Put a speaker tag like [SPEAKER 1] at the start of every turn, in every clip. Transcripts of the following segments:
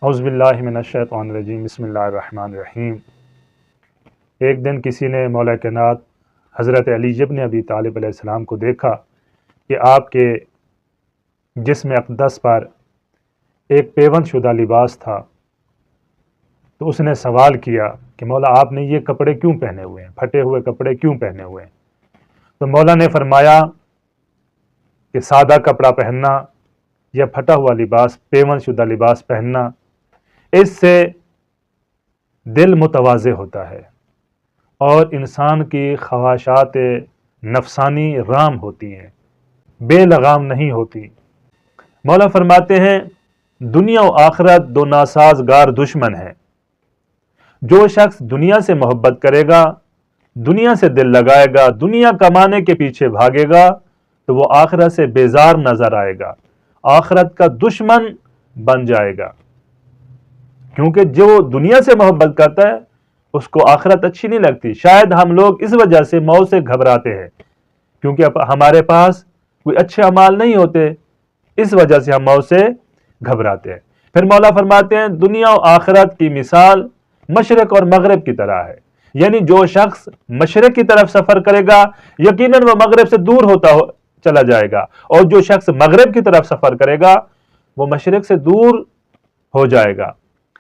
[SPEAKER 1] اعوذ باللہ من الشیطان الرجیم بسم اللہ الرحمن الرحیم۔ ایک دن کسی نے مولا کائنات حضرت علی ابن ابی طالب علیہ السلام کو دیکھا کہ آپ کے جسم اقدس پر ایک پیوند شدہ لباس تھا، تو اس نے سوال کیا کہ مولا آپ نے یہ کپڑے کیوں پہنے ہوئے ہیں، پھٹے ہوئے کپڑے کیوں پہنے ہوئے ہیں؟ تو مولا نے فرمایا کہ سادہ کپڑا پہننا یا پھٹا ہوا لباس، پیوند شدہ لباس پہننا، اس سے دل متواضع ہوتا ہے اور انسان کی خواہشات نفسانی رام ہوتی ہیں، بے لگام نہیں ہوتی۔ مولا فرماتے ہیں دنیا و آخرت دو ناسازگار دشمن ہیں۔ جو شخص دنیا سے محبت کرے گا، دنیا سے دل لگائے گا، دنیا کمانے کے پیچھے بھاگے گا، تو وہ آخرت سے بیزار نظر آئے گا، آخرت کا دشمن بن جائے گا۔ کیونکہ جو دنیا سے محبت کرتا ہے اس کو آخرت اچھی نہیں لگتی۔ شاید ہم لوگ اس وجہ سے موت سے گھبراتے ہیں، کیونکہ ہمارے پاس کوئی اچھے اعمال نہیں ہوتے، اس وجہ سے ہم موت سے گھبراتے ہیں۔ پھر مولا فرماتے ہیں دنیا و آخرت کی مثال مشرق اور مغرب کی طرح ہے، یعنی جو شخص مشرق کی طرف سفر کرے گا یقیناً وہ مغرب سے دور ہوتا چلا جائے گا، اور جو شخص مغرب کی طرف سفر کرے گا وہ مشرق سے دور ہو جائے گا۔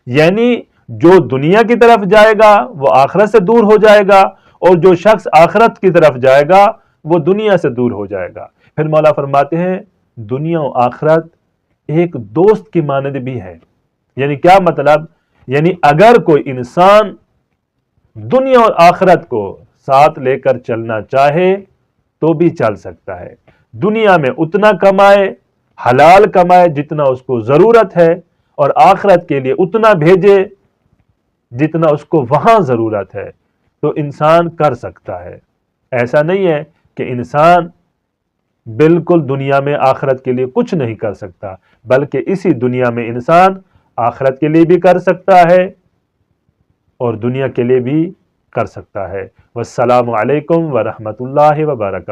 [SPEAKER 1] یعنی جو دنیا کی طرف جائے گا وہ آخرت سے دور ہو جائے گا، اور جو شخص آخرت کی طرف جائے گا وہ دنیا سے دور ہو جائے گا۔ پھر مولا فرماتے ہیں دنیا و آخرت ایک دوست کی مانند بھی ہے۔ یعنی کیا مطلب؟ یعنی اگر کوئی انسان دنیا اور آخرت کو ساتھ لے کر چلنا چاہے تو بھی چل سکتا ہے۔ دنیا میں اتنا کمائے، حلال کمائے جتنا اس کو ضرورت ہے، اور آخرت کے لیے اتنا بھیجے جتنا اس کو وہاں ضرورت ہے، تو انسان کر سکتا ہے۔ ایسا نہیں ہے کہ انسان بالکل دنیا میں آخرت کے لیے کچھ نہیں کر سکتا، بلکہ اسی دنیا میں انسان آخرت کے لیے بھی کر سکتا ہے اور دنیا کے لیے بھی کر سکتا ہے۔ والسلام علیکم ورحمۃ اللہ وبرکاتہ۔